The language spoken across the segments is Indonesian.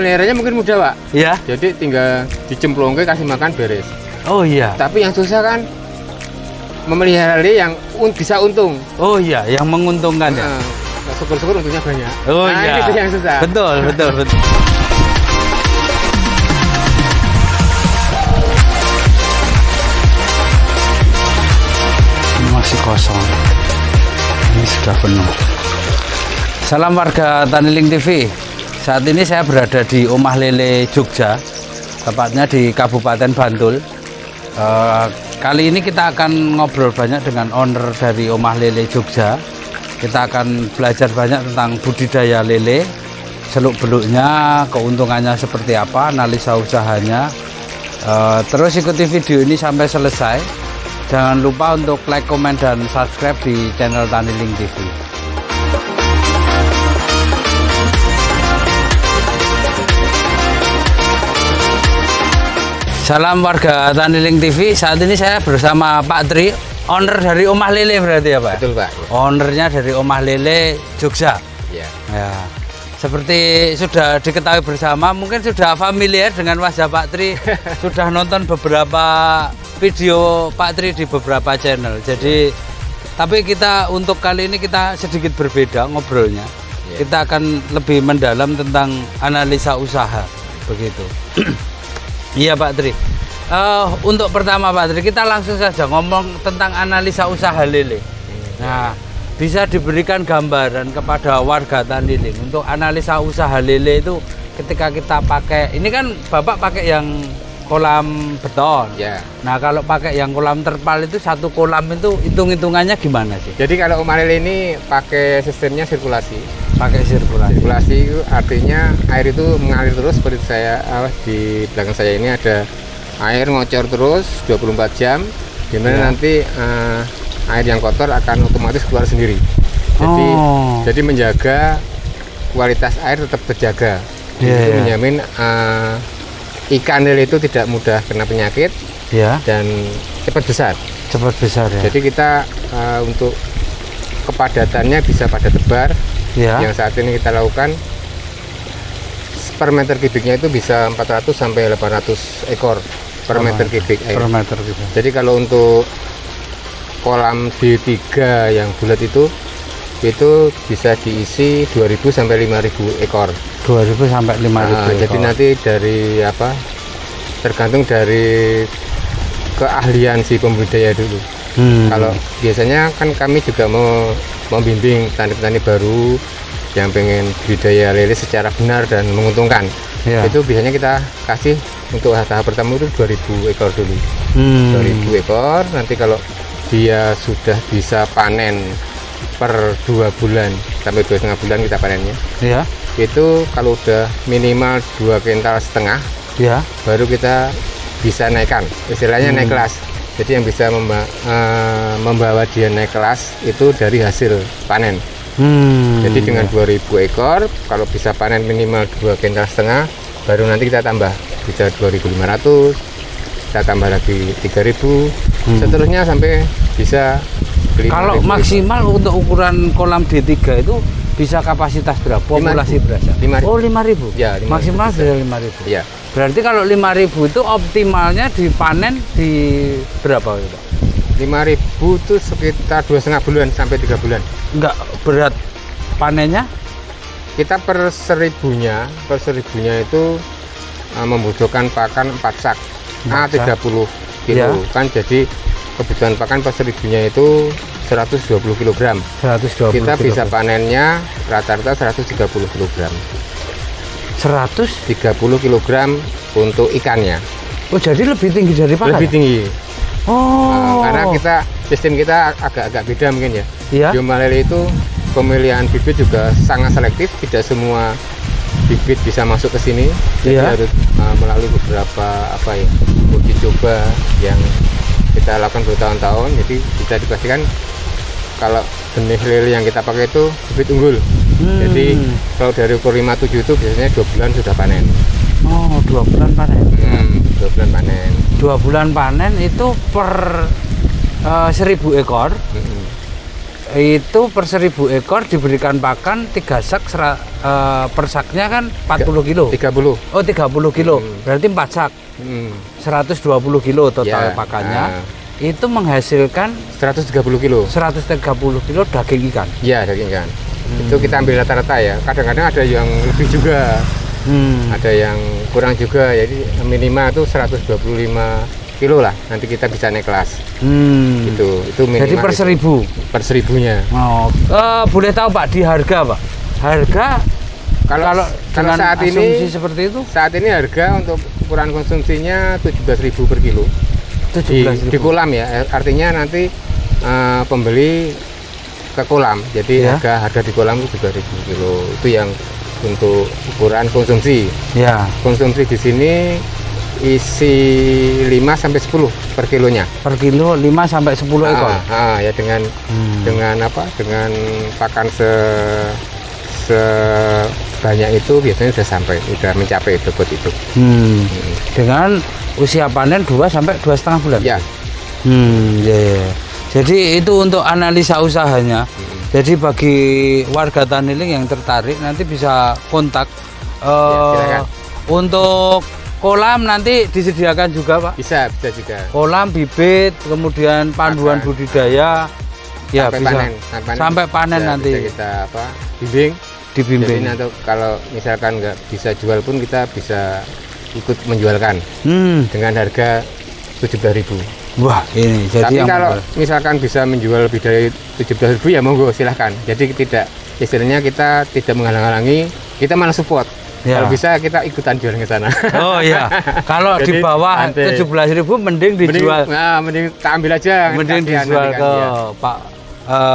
memeliharanya mungkin mudah, Pak. Iya. Jadi tinggal dicemplungke kasih makan beres. Oh iya. Tapi yang susah kan memelihara lele yang bisa untung. Oh iya, yang menguntungkan ya. Syukur-syukur untungnya banyak. Oh nah, iya. itu yang susah. Betul. Ini masih kosong. Ini sudah penuh. Salam warga Taniling TV. Saat ini saya berada di Omah Lele Jogja, tepatnya di Kabupaten Bantul. Kali ini kita akan ngobrol banyak dengan owner dari Omah Lele Jogja. Kita akan belajar banyak tentang budidaya lele, seluk-beluknya, keuntungannya seperti apa, analisa usahanya. Terus ikuti video ini sampai selesai. Jangan lupa untuk like, komen, dan subscribe di channel Taniling TV. Salam warga Taniling TV. Saat ini saya bersama Pak Tri, owner dari Omah Lele berarti ya Pak? Betul Pak. Ownernya dari Omah Lele Jogja. Iya. Ya. Seperti sudah diketahui bersama, mungkin sudah familiar dengan wajah Pak Tri, sudah nonton beberapa video Pak Tri di beberapa channel. Jadi, tapi kita untuk kali ini kita sedikit berbeda ngobrolnya. Yeah. Kita akan lebih mendalam tentang analisa usaha, begitu. Iya Pak Tri. Untuk pertama Pak Tri, kita langsung saja ngomong tentang analisa usaha lele. Nah, bisa diberikan gambaran kepada warga Taniling untuk analisa usaha lele itu ketika kita pakai, ini kan Bapak pakai yang kolam beton. Ya. Nah, kalau pakai yang kolam terpal itu satu kolam itu hitung-hitungannya gimana sih? Jadi kalau Omah Lele ini pakai sistemnya sirkulasi. Pakai sirkulasi. Sirkulasi itu artinya air itu mengalir terus seperti di belakang saya ini ada air ngocor terus 24 jam. Dimana nanti air yang kotor akan otomatis keluar sendiri. Jadi menjaga kualitas air tetap terjaga. Itu menjamin ikan lele itu tidak mudah kena penyakit dan cepat besar. Cepat besar ya. Jadi kita untuk kepadatannya bisa padat tebar. Yang saat ini kita lakukan per meter kubiknya itu bisa 400 sampai 800 ekor per meter kubik air. Per meter kubik. Jadi kalau untuk kolam D3 yang bulat itu bisa diisi 2000 sampai 5000 ekor. 2000 sampai 5000 ekor. Jadi nanti dari tergantung dari keahlian si pembudidaya dulu. Kalau biasanya kan kami juga mau membimbing petani-petani baru yang pengen budidaya lele secara benar dan menguntungkan. Itu biasanya kita kasih untuk tahap pertama itu 2000 ekor dulu. 2000 ekor, nanti kalau dia sudah bisa panen per 2 bulan sampai 2,5 bulan kita panennya. Itu kalau udah minimal 2,5 kintal, baru kita bisa naikkan, istilahnya naik kelas. Jadi yang bisa membawa dia naik kelas itu dari hasil panen. Jadi dengan 2000 ekor, kalau bisa panen minimal 2,5 kintal, baru nanti kita tambah bisa 2500, kita tambah lagi 3000, seterusnya sampai bisa 5.000. Kalau maksimal ekor. Untuk ukuran kolam D3 itu bisa kapasitas berapa? Populasi berapa? 5.000. Oh 5.000? Ya, 5.000 maksimal bisa 5.000? Ya. Berarti kalau 5.000 itu optimalnya dipanen di berapa itu? 5.000 itu sekitar 2,5 bulan sampai 3 bulan. Enggak berat panennya? Kita per seribunya itu membutuhkan pakan 4 sak, 30 kilo. Kan jadi kebutuhan pakan per seribunya itu 120 kg. 120 kita bisa panennya rata-rata 130 kg. 130 kg untuk ikannya. Oh, jadi lebih tinggi dari pakan? Lebih tinggi. Karena sistem kita agak-agak beda mungkin ya. Di Omah Lele itu pemilihan bibit juga sangat selektif, tidak semua bibit bisa masuk ke sini. Jadi harus melalui beberapa uji coba yang kita lakukan bertahun-tahun. Jadi bisa dipastikan kalau benih lele yang kita pakai itu bibit unggul. Jadi kalau dari ukur 57 itu biasanya 2 bulan sudah panen. Oh, 2 bulan panen. 2 bulan panen. 2 bulan panen itu per 1000 ekor. Itu per 1.000 ekor diberikan pakan 3 sak per saknya kan 40 kilo. 30. Oh 30 kilo. Berarti 4 sak. 120 kilo total pakannya. Itu menghasilkan 130 kilo. 130 kilo daging ikan. Iya, daging ikan. Itu kita ambil rata-rata ya. Kadang-kadang ada yang lebih juga. Ada yang kurang juga. Jadi minimal itu 125 kilo lah. Nanti kita bisa naik kelas. Itu minimal. Jadi per 1.000. Per 1.000-nya. Oh, boleh tahu Pak di harga Pak? Harga kalau dengan saat asumsi ini seperti itu? Saat ini harga untuk ukuran konsumsinya 17.000 per kilo. 17.000 di kolam ya. Artinya nanti pembeli ke kolam. Jadi harga di kolam itu 17.000 kilo. Itu yang untuk ukuran konsumsi. Ya. Konsumsi di sini isi 5 sampai 10 per kilonya. Per kilo 5 sampai 10 ekor. Ya dengan Dengan pakan sebanyak itu biasanya sudah mencapai bobot itu. Dengan usia panen 2 sampai 2,5 bulan. Ya. Ya. Jadi itu untuk analisa usahanya. Jadi bagi warga Taniling yang tertarik nanti bisa kontak. Untuk kolam nanti disediakan juga Pak? Bisa juga. Kolam, bibit, kemudian panduan budidaya. Ya sampai bisa. Sampai panen nanti. Bisa kita dibimbing. Jadi nanti kalau misalkan nggak bisa jual pun kita bisa ikut menjualkan dengan harga 17.000. Wah ini jadi. Tapi kalau misalkan bisa menjual lebih dari 17.000 ya monggo silahkan. Jadi istilahnya kita tidak menghalang-halangi, kita malah support. Ya. Kalau bisa kita ikutan jual ke sana. Oh iya. Kalau di bawah 17.000 mending dijual. Mending tak ambil aja. Mending dijual ke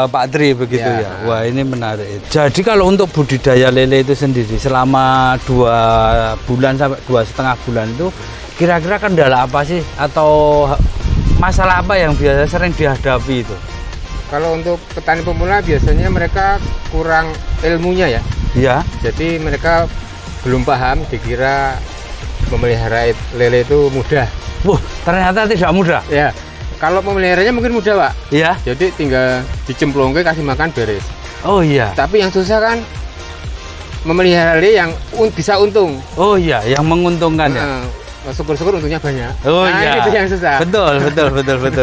Pak Tri begitu ya. Wah ini menarik. Jadi kalau untuk budidaya lele itu sendiri selama 2 bulan sampai 2,5 bulan itu kira-kira kendala apa sih atau masalah apa yang biasa sering dihadapi itu? Kalau untuk petani pemula biasanya mereka kurang ilmunya ya. Iya. Jadi mereka belum paham, dikira memelihara lele itu mudah. Wah, ternyata tidak mudah. Ya. Kalau memeliharanya mungkin mudah, Pak. Iya. Jadi tinggal dicemplungke, kasih makan beres. Oh iya. Tapi yang susah kan memelihara lele yang bisa untung. Oh iya, yang menguntungkan ya. Syukur-syukur untungnya banyak. Oh iya. Itu yang susah. Betul.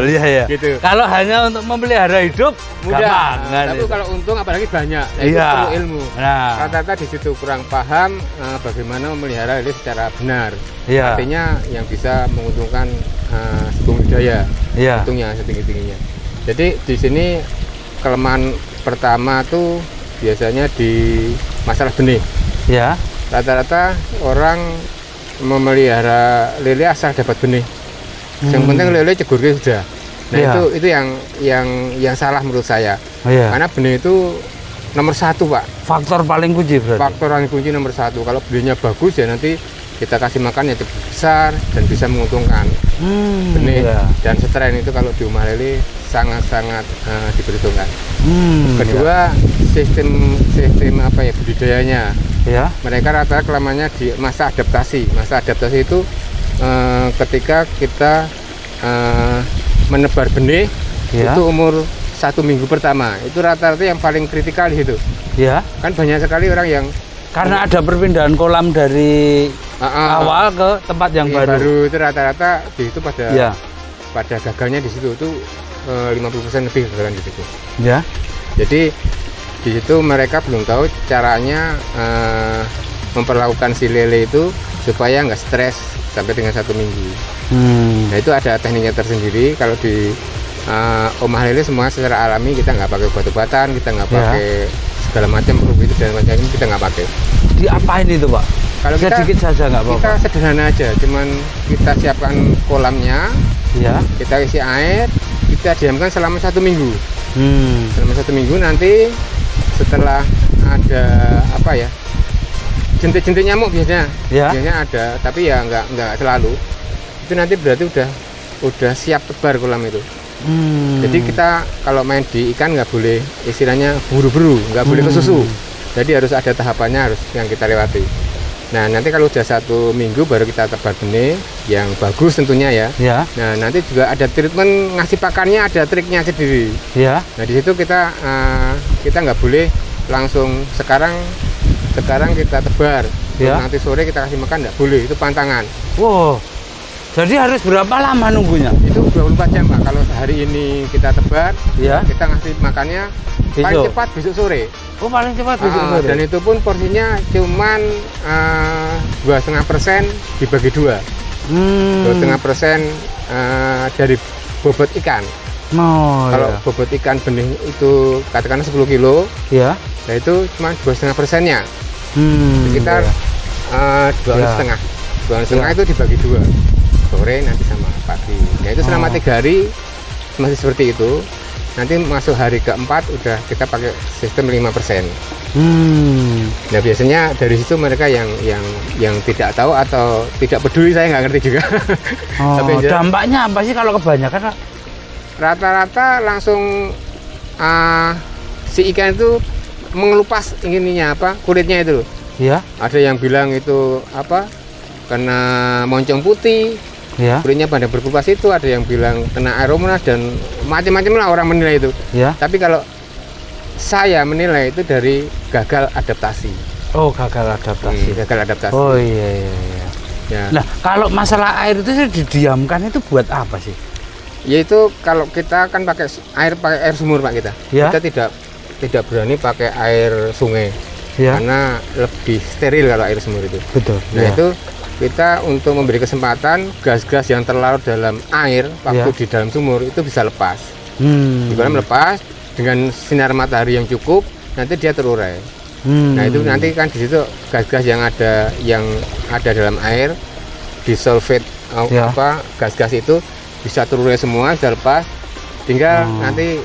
Iya. Gitu. Kalau hanya untuk memelihara hidup mudah. Gampang, tapi kalau untung apalagi banyak. Itu perlu ilmu. Nah. Rata-rata di situ kurang paham bagaimana memelihara lele secara benar. Iya. Artinya yang bisa menguntungkan budidaya. Iya. Untungnya setinggi-tingginya. Jadi di sini kelemahan pertama tuh biasanya di masalah benih. Ya. Rata-rata orang memelihara lele asal dapat benih. Yang penting lele cegurnya sudah. Nah itu yang salah menurut saya. Karena benih itu nomor 1 Pak. Faktor paling kunci berarti. Faktor paling kunci nomor 1. Kalau benihnya bagus ya nanti kita kasih makan yang besar dan bisa menguntungkan. Benih dan strain itu kalau di rumah lele sangat-sangat diperhitungkan. Kedua sistem budidayanya. Ya. Mereka rata-rata kelamannya di masa adaptasi. Masa adaptasi itu ketika kita menebar benih itu umur 1 minggu pertama. Itu rata-rata yang paling kritikal di situ. Ya. Kan banyak sekali orang yang karena ada perpindahan kolam dari awal ke tempat yang baru. Itu rata-rata di situ pada gagalnya di situ itu 50% lebih gagalan di situ. Ya. Jadi di situ mereka belum tahu caranya memperlakukan si lele itu supaya nggak stres sampai dengan 1 minggu. Nah itu ada tekniknya tersendiri. Kalau di omah lele semua secara alami, kita nggak pakai obat-obatan, kita nggak pakai segala macam itu dan macam ini kita nggak pakai. Diapain itu Pak? Kalau sedikit saja nggak apa-apa. Kita sederhana aja, cuman kita siapkan kolamnya, kita isi air, kita diamkan selama 1 minggu. Selama 1 minggu nanti setelah ada jentik-jentik nyamuk biasanya ada, tapi ya nggak selalu. Itu nanti berarti udah siap tebar kolam itu. Jadi kita kalau main di ikan nggak boleh istilahnya buru-buru, nggak boleh kesusu. Jadi harus ada tahapannya yang kita lewati. Nah, nanti kalau udah 1 minggu baru kita tebar benih yang bagus tentunya ya. Ya. Nah, nanti juga ada treatment ngasih pakannya, ada triknya sendiri. Ya. Nah, di situ kita nggak boleh langsung sekarang kita tebar. Ya. Nanti sore kita kasih makan nggak boleh, itu pantangan. Wow. Jadi harus berapa lama nunggunya? Itu 24 jam, Pak. Kalau hari ini kita tebar, Ya. kita ngasih makannya paling cepat besok sore. Oh, paling cepat besok sore. Dan itu pun porsinya cuman 2,5% dibagi 2. 2,5% dari bobot ikan. Oh, Kalau ya. bobot ikan benih itu katakanlah 10 kilo, Ya. nah itu cuma 2,5%-nya. Sekitar Ya. 2,5. 2,5 itu dibagi 2. Sore nanti sama pagi. Nah itu selama 3 hari masih seperti itu. Nanti masuk hari keempat udah kita pakai sistem 5%. Nah biasanya dari situ mereka yang tidak tahu atau tidak peduli, saya nggak ngerti juga. Oh, Tapi dampaknya apa sih kalau kebanyakan? rata-rata langsung si ikan itu mengelupas ininya kulitnya itu. Ya. Ada yang bilang itu kena moncong putih. Ya. Kulitnya pada berkupas itu, ada yang bilang kena aeromonas dan macam-macam lah orang menilai itu. Ya. Tapi kalau saya menilai itu dari gagal adaptasi. Oh, gagal adaptasi. Gagal adaptasi. Oh iya. Ya. Nah, kalau masalah air itu didiamkan itu buat apa sih? Yaitu kalau kita kan pakai air sumur, Pak, kita. Ya. Kita tidak berani pakai air sungai. Ya. Karena lebih steril kalau air sumur itu. Betul. Nah, itu kita untuk memberi kesempatan gas-gas yang terlarut dalam air waktu di dalam sumur itu bisa lepas. Di dalam lepas dengan sinar matahari yang cukup, nanti dia terurai. Nah itu nanti kan di situ gas-gas yang ada dalam air disolvate gas-gas itu bisa terurai semua, bisa lepas. Tinggal nanti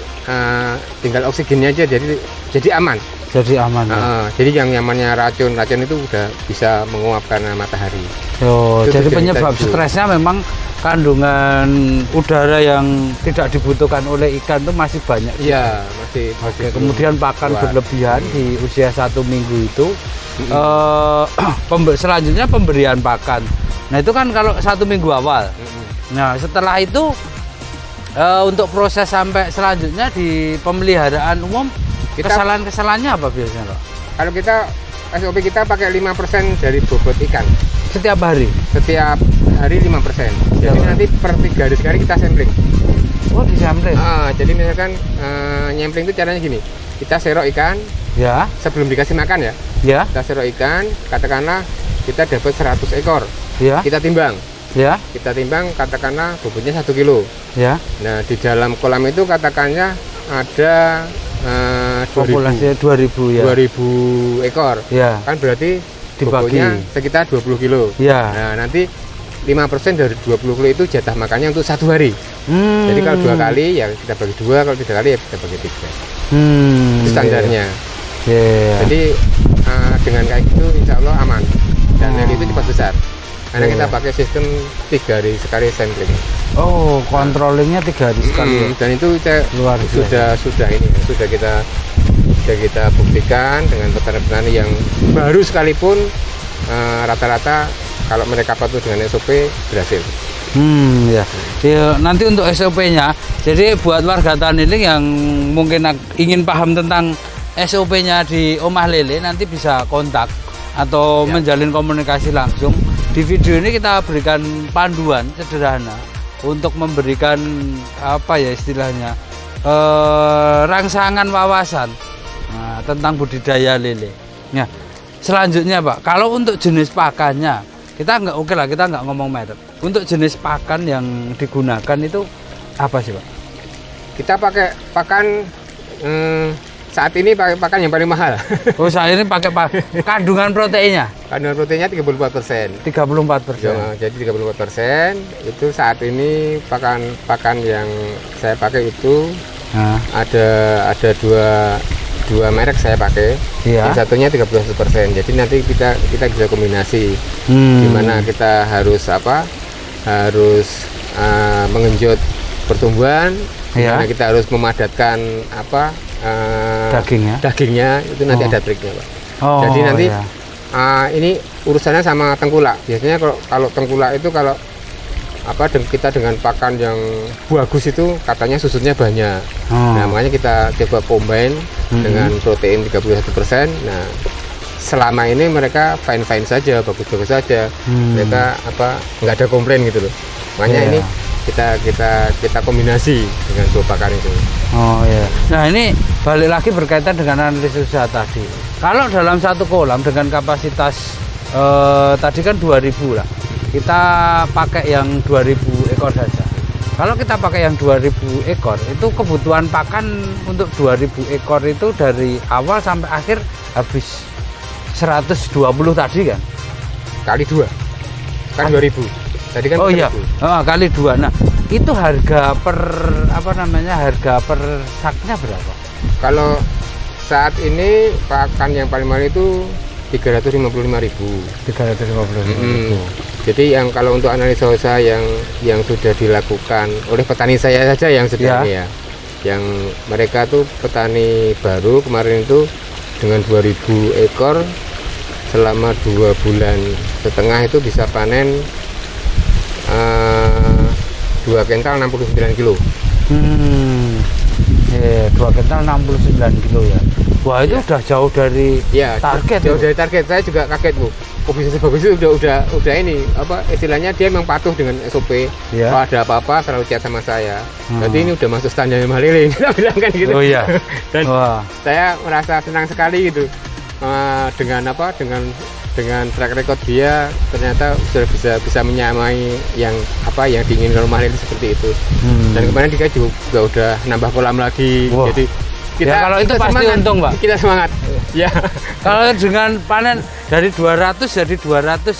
tinggal oksigennya aja, jadi aman. Jadi aman. Jadi yang nyamannya racun itu udah bisa menguap karena matahari. Oh, jadi penyebab stresnya memang kandungan udara yang tidak dibutuhkan oleh ikan itu masih banyak. Iya, masih. Kemudian pakan berlebihan di usia 1 minggu itu. Selanjutnya pemberian pakan. Nah itu kan kalau 1 minggu awal. Nah setelah itu untuk proses sampai selanjutnya di pemeliharaan umum, kesalahan-kesalahannya apa biasanya, Pak? Kalau kita SOP kita pakai 5% dari bobot ikan. Setiap hari? Setiap hari 5%. Jadi nanti per 3 hari sekali kita sampling. Oh, di sampling? Jadi misalkan nyampling itu caranya gini. Kita serok ikan. Ya. Sebelum dikasih makan ya. Ya. Kita serok ikan, katakanlah kita dapat 100 ekor. Ya. Kita timbang. Ya. Kita timbang katakanlah bobotnya 1 kilo. Ya. Nah, di dalam kolam itu katakannya ada populasi 2000 ya. 2000 ekor. Ya. Kan berarti dibagi bobotnya sekitar 20 kilo. Ya. Nah, nanti 5% dari 20 kilo itu jatah makannya untuk 1 hari. Jadi kalau 2 kali ya kita bagi 2, kalau 3 kali ya kita bagi 3. Itu standarnya. Jadi dengan kayak gitu insya Allah aman. Dan lele itu cepat besar. Karena kita pakai sistem 3 hari sekali sampling. Oh, controllingnya 3 hari sekali. Dan itu kita sudah kita buktikan dengan petani-petani yang baru sekalipun rata-rata kalau mereka patuh dengan SOP berhasil. Ya. Nanti untuk SOP-nya, jadi buat warga Taniling yang mungkin ingin paham tentang SOP-nya di Omah Lele, nanti bisa kontak atau menjalin komunikasi langsung. Di video ini kita berikan panduan sederhana untuk memberikan istilahnya rangsangan wawasan tentang budidaya lele. Nah, selanjutnya Pak, kalau untuk jenis pakannya kita nggak ngomong merek. Untuk jenis pakan yang digunakan itu apa sih Pak? Kita pakai pakan saat ini pakai pakan yang paling mahal. Oh, saat ini pakai kandungan proteinnya? Kandungan proteinnya 34%. 34%. Ya, jadi 34%. Itu saat ini pakan yang saya pakai itu ada dua merek saya pakai. Iya. Yang satunya 31%. Jadi nanti kita bisa kombinasi. Dimana kita harus mengenjot pertumbuhan. Dimana kita harus memadatkan dagingnya itu nanti ada triknya Pak. Jadi nanti ini urusannya sama tengkulak. Biasanya kalau tengkulak itu kalau kita dengan pakan yang bagus itu katanya susutnya banyak. Nah, makanya kita coba combine dengan protein 31%. Nah, selama ini mereka fine saja, bagus saja. Mereka nggak ada komplain gitu loh. Makanya ini kita kombinasi dengan dua pakan itu. Oh ya. Nah, ini balik lagi berkaitan dengan analisis usaha tadi. Kalau dalam satu kolam dengan kapasitas tadi kan 2000 lah. Kita pakai yang 2000 ekor saja. Kalau kita pakai yang 2000 ekor, itu kebutuhan pakan untuk 2000 ekor itu dari awal sampai akhir habis 120 tadi kan? Kali 2. Kan 2000. Tadi kan oh iya. Kali 2. Nah, itu harga per harga per saknya berapa? Kalau saat ini pakan yang paling mahal itu 355.000. 355.000. Jadi yang kalau untuk analisa usaha yang sudah dilakukan oleh petani saya saja yang sedang ya, yang mereka tuh petani baru kemarin itu dengan 2000 ekor selama 2,5 bulan itu bisa panen 2 kental 69 kilo. 2 kental 69 kilo ya. Wah, itu udah jauh dari target. Jauh dari target. Saya juga kaget, Bu. Kok bisa sebagus itu udah ini istilahnya dia memang patuh dengan SOP. Kalau ada apa-apa selalu chat sama saya. Berarti ini udah masuk standar Mahlele. Kita bilang kan gitu. Oh iya. Dan saya merasa senang sekali gitu. Dengan track record dia ternyata sudah bisa menyamai yang diinginkan Mahlele seperti itu. Dan kemarin dia juga udah nambah kolam lagi. Jadi kalau itu pasti semangat. Untung, Pak. Kita semangat. Ya. Kalau dengan panen dari 200 jadi 260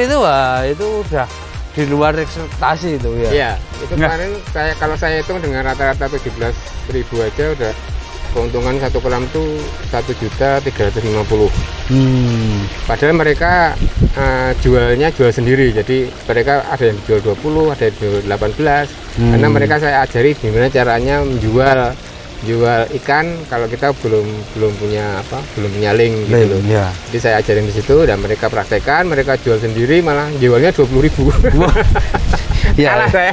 itu itu udah di luar ekspektasi itu ya. Iya, itu kemarin kalau saya hitung dengan rata-rata 17.000 aja udah keuntungan satu kolam tuh 1.350.000. Padahal mereka jual sendiri, jadi mereka ada yang jual 20, ada yang jual 18. Karena mereka saya ajari gimana caranya menjual ikan kalau kita belum punya link gitu loh. Ya. Jadi saya ajarin di situ dan mereka praktekkan, mereka jual sendiri malah jualnya 20.000. Ya. Salah saya.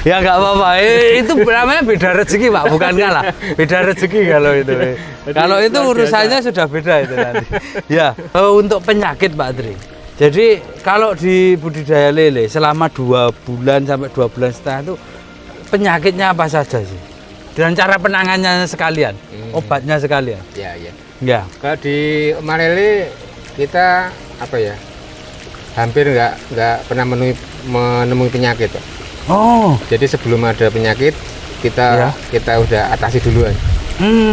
Ya nggak apa-apa. Itu namanya beda rezeki, Pak, bukan kalah. Beda rezeki kalau itu. Kalau itu urusannya sudah beda itu nanti. Ya, untuk penyakit, Pak Tri. Jadi kalau di budidaya lele selama 2 bulan sampai 2 bulan setengah itu penyakitnya apa saja sih? Dan cara penanganannya sekalian, obatnya sekalian. Ya. Kalau di Mahlele kita hampir nggak pernah menemui penyakit, Pak. Oh. Jadi sebelum ada penyakit kita udah atasi duluan.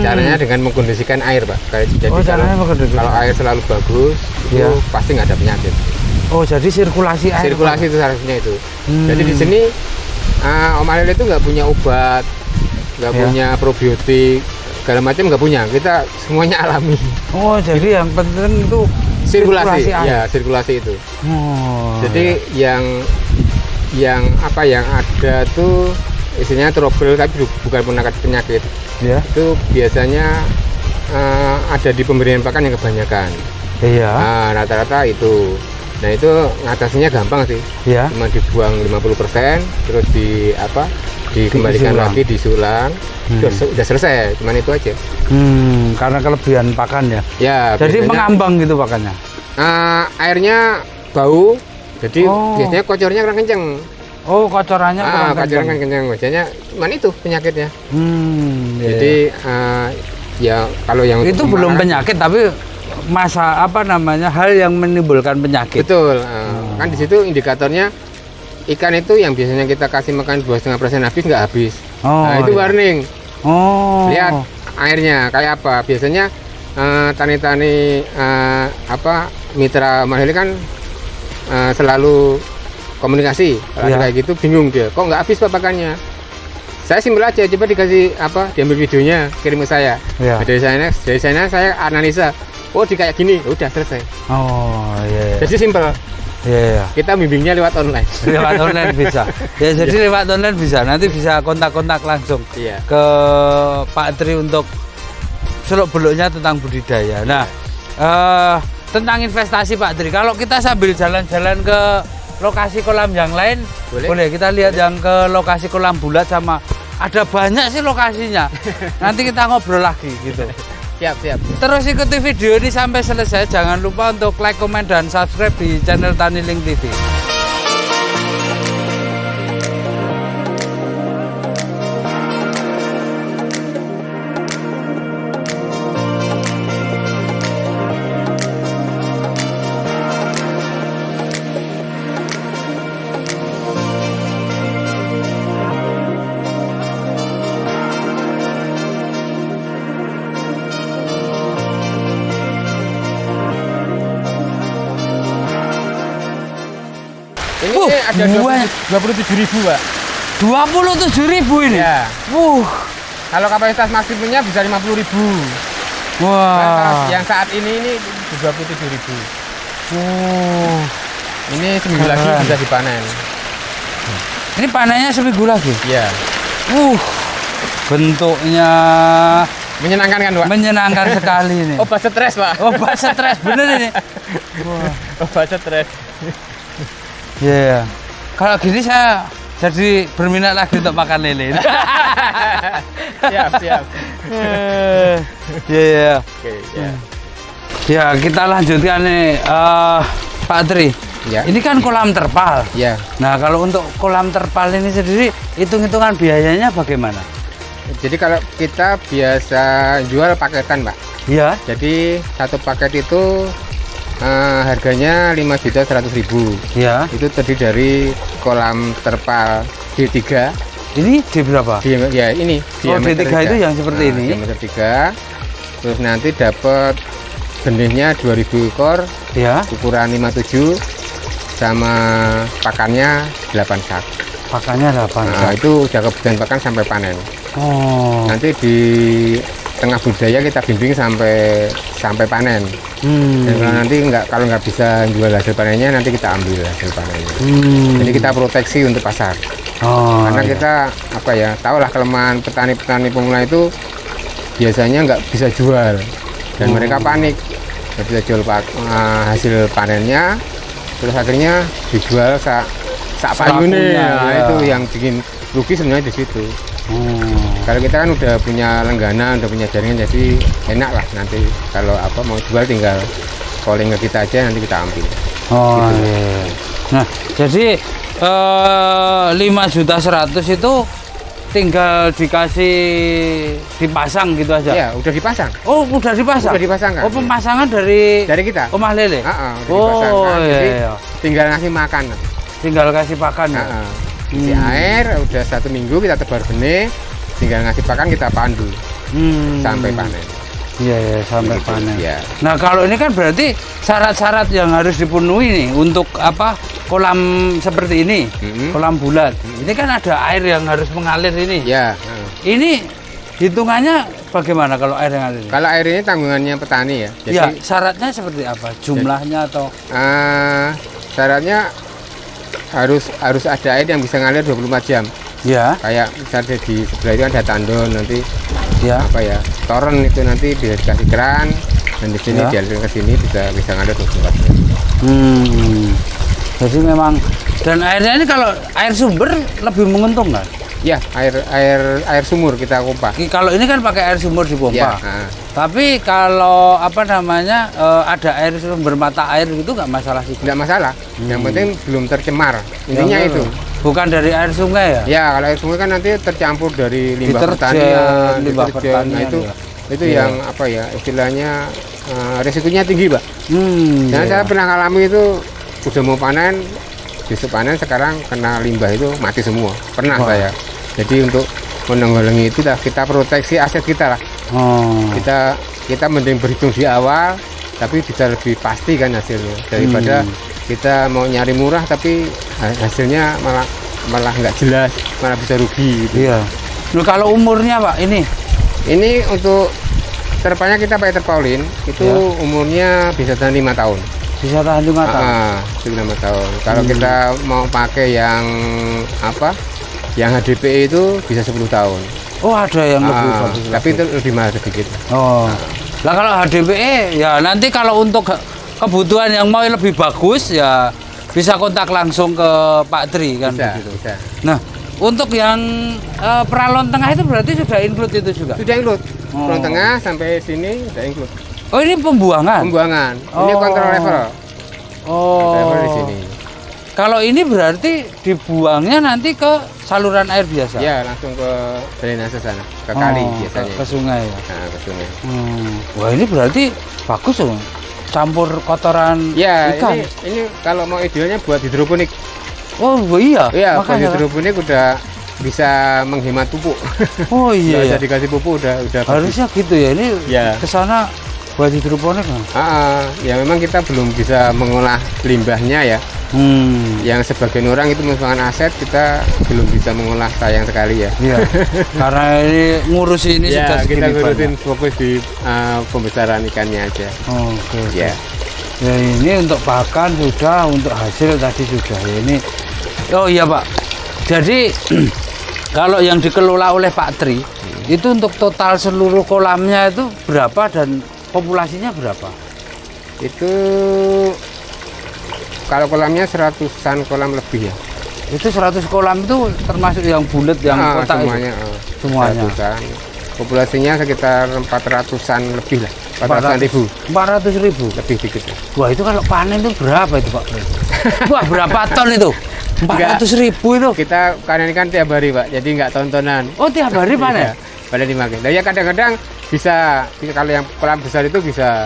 Caranya dengan mengkondisikan air, Pak. Jadi kalau air selalu bagus, itu pasti nggak ada penyakit. Oh, jadi sirkulasi air. Sirkulasi itu seharusnya itu. Jadi di sini Om Mahlele itu nggak punya obat, nggak punya probiotik, segala macam nggak punya. Kita semuanya alami. Oh, jadi yang penting itu sirkulasi sirkulasi itu. Jadi yang ada tuh isinya trouble tapi bukan penyakit. Itu biasanya ada di pemberian pakan yang kebanyakan. Rata-rata itu. Nah, itu ngatasinya gampang sih. Cuma dibuang 50%, terus dikembalikan lagi, disulang. Udah selesai, cuman itu aja. Karena kelebihan pakan ya. Jadi mengambang gitu pakannya. Airnya bau. Jadi biasanya kocornya kurang kenceng. Oh, kocorannya kurang kenceng. Biasanya cuman itu penyakitnya. Jadi kalau yang itu belum penyakit tapi hal yang menimbulkan penyakit. Betul. Kan di situ indikatornya ikan itu yang biasanya kita kasih makan 2,5% habis nggak habis. Itu warning. Lihat airnya kayak apa. Biasanya tani-tani mitra Mahlele kan selalu komunikasi. Kalau kayak gitu bingung dia. Kok nggak habis pakannya? Saya simpel aja, coba dikasih diambil videonya, kirim ke saya. Dari sana saya analisa. Oh, kayak gini, udah selesai. Jadi simpel. Kita bimbingnya lewat online. Lewat online bisa. Jadi lewat online bisa. Nanti bisa kontak-kontak langsung ke Pak Tri untuk seluk beluknya tentang budidaya. Nah, tentang investasi Pak Tri. Kalau kita sambil jalan-jalan ke lokasi kolam yang lain, boleh kita lihat yang ke lokasi kolam bulat sama ada banyak sih lokasinya. Nanti kita ngobrol lagi gitu. Siap. Terus ikuti video ini sampai selesai. Jangan lupa untuk like, komen, dan subscribe di channel Taniling TV. Ini ada 27.000 Pak. 27.000 ini? Ya. Kalau kapasitas maksimumnya bisa 50.000. Wah. Yang saat ini 27.000. Ini seminggu lagi bisa dipanen. Ini panennya seminggu lagi? Iya. Bentuknya menyenangkan kan Pak? Menyenangkan sekali ini. Obat stres Pak. Obat stres, bener ini. Obat stres. Iya. Kalau gini saya jadi berminat lagi untuk makan lele. Siap. Iya. Oke, ya. Ya, kita lanjutkan nih Pak Tri. Ya. Ini kan kolam terpal. Ya. Nah, kalau untuk kolam terpal ini sendiri hitung-hitungan biayanya bagaimana? Jadi kalau kita biasa jual paketan Pak. Iya. Jadi satu paket itu harganya 5.100.000. Iya. Itu terdiri dari kolam terpal D3. Ini D berapa? Ya ini. Oh, D3 itu yang seperti ini. Diameter 3. Terus nanti dapat benihnya 2.000 ekor. Ya. Ukuran 57 sama pakannya 8 sak. Pakannya 8 sak. Nah, itu udah kebutuhan pakan sampai panen. Oh. Nanti di tengah budaya kita bimbing sampai panen. Dan kalau nanti nggak bisa jual hasil panennya, nanti kita ambil hasil panennya. Jadi kita proteksi untuk pasar. Karena kita tahulah kelemahan petani-petani pemula itu biasanya nggak bisa jual dan mereka panik nggak bisa jual hasil panennya, terus akhirnya dijual sak payune. Nah, itu yang bikin rugi sebenarnya di situ. Kalau kita kan udah punya langganan, udah punya jaringan, jadi enak lah nanti kalau mau jual tinggal calling ke kita aja, nanti kita ambil. Gitu. Iya. Nah, jadi 5.100.000 itu tinggal dipasang gitu aja? Iya, udah dipasang. Oh, udah dipasang? Udah dipasang kan? Oh, pemasangan dari kita? Omah lele? Dipasang. Jadi tinggal ngasih makan. Tinggal kasih pakan ya? Isi air, udah 1 minggu kita tebar benih, tinggal ngasih pakan, kita pandu sampai panen. Iya, sampai gitu, panen. Ya. Nah, kalau ini kan berarti syarat-syarat yang harus dipenuhi nih untuk kolam seperti ini, kolam bulat. Ini kan ada air yang harus mengalir ini. Ya. Ini hitungannya bagaimana kalau air yang ngalir? Kalau air ini tanggungannya petani ya. Jadi, ya, syaratnya seperti apa? Jumlahnya atau? Syaratnya harus ada air yang bisa ngalir 24 jam. Ya. Kayak misalnya di sebelah itu ada tandon, nanti ya. Toren itu nanti bisa dikasih keran, dan di sini dialirkan ke sini bisa ngalir 24 jam. Jadi memang, dan airnya ini kalau air sumber lebih menguntungkan? Ya, air sumur kita pompa. Kalau ini kan pakai air sumur dipompa. Ya. Tapi kalau ada air sumber mata air gitu nggak masalah sih? Nggak masalah. Yang penting belum tercemar. Intinya itu. Bukan dari air sungai ya? Ya, kalau air sungai kan nanti tercampur dari limbah pertanian, limbah pertanian. Nah, itu yang istilahnya risikonya tinggi, Pak. Dan saya pernah alami itu, udah mau panen, besok panen, sekarang kena limbah itu mati semua. Pernah saya. Jadi untuk menanggulangi itu kita proteksi aset kita lah. Kita mending berhitung di awal, tapi bisa lebih pasti kan hasilnya daripada kita mau nyari murah tapi hasilnya malah nggak jelas, malah bisa rugi gitu. Iya. Nah, kalau umurnya Pak ini untuk terpalnya kita pakai terpaulin itu umurnya bisa tahan 5 tahun. Bisa tahan 5 tahun. 5 tahun. Kalau kita mau pakai yang yang HDPE itu bisa 10 tahun. Oh, ada yang lebih bagus. Tapi itu lebih mahal sedikit. Nah, kalau HDPE ya nanti kalau untuk kebutuhan yang mau lebih bagus ya bisa kontak langsung ke Pak Tri kan Bisa, begitu. bisa. Nah, untuk yang peralon tengah itu berarti sudah include itu juga. Sudah include. Oh. Front tengah sampai sini sudah include. Oh, ini pembuangan. Pembuangan. Ini Oh. kontrol level. Kontrol level di Oh. sini. Kalau ini berarti dibuangnya nanti ke saluran air biasa. Ya, langsung ke drainase sana, ke kali biasanya. Ke sungai ya. Nah, ke sungai. Wah, ini berarti bagus dong. Campur kotoran Ya, ikan. ini kalau mau idealnya buat hidroponik. Oh iya. Iya, buat makanya. hidroponik udah bisa menghemat pupuk. Oh iya. Nggak Ya. usah dikasih pupuk udah bagus. Harusnya gitu ya. Ini Ya. ke sana buat hidroponik. Ya memang kita belum bisa mengolah limbahnya ya. Yang sebagian orang itu merupakan aset, kita belum bisa mengolah, sayang sekali ya. Iya. Karena ini ngurus ini sudah Ya, segini kita ngurusin banyak. fokus di pembesaran ikannya aja. Oke. Ya. Ya ini untuk pakan sudah, untuk hasil tadi sudah. Ya, ini. Oh iya Pak. Jadi kalau yang dikelola oleh Pak Tri itu untuk total seluruh kolamnya itu berapa dan populasinya berapa? Itu kalau kolamnya 100-an kolam lebih ya. Itu 100 kolam itu termasuk yang bulat yang kotak semuanya. itu? Semuanya. 100-an. Populasinya sekitar 400-an lebih lah. 400-an ribu. 400.000. Lebih dikit. Wah itu kalau panen itu berapa itu Pak? Wah berapa ton itu? 400.000 itu. Kita panen kan tiap hari Pak, jadi nggak tontonan. Oh tiap hari panen? Iya, panen dimakan. Nah, ya kadang-kadang bisa kalau yang kolam besar itu bisa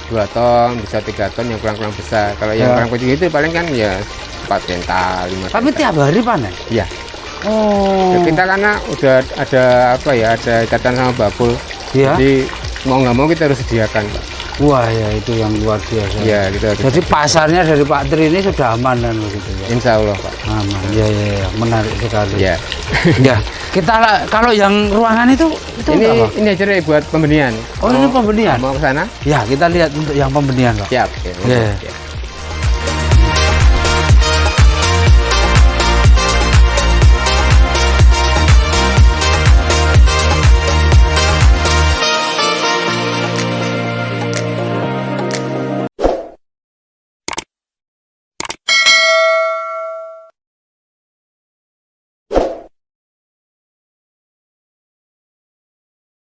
2 ton, bisa 3 ton yang kurang-kurang besar. Kalau yang Ya. kurang kecil itu paling kan ya 4 kental, 5 Tapi kental. tiap hari panen? Iya. Oh. Ya, kita karena udah ada apa ya, ada ikatan sama Bapul. Iya. Jadi mau nggak mau kita harus sediakan, Pak. Wah ya itu yang luar biasa. Iya, kita harus. Jadi pasarnya dari Pak Tri ini sudah aman kan begitu ya? Insya Allah, Pak. Aman. Iya iya ya. Menarik sekali. Ya. Ya. Kalau yang ruangan itu Ini apa? ini aja deh buat pembenihan. Oh, ini pembenihan? Mau ke sana? Ya kita lihat untuk yang pembenihan Pak. Siap. Iya. Ya.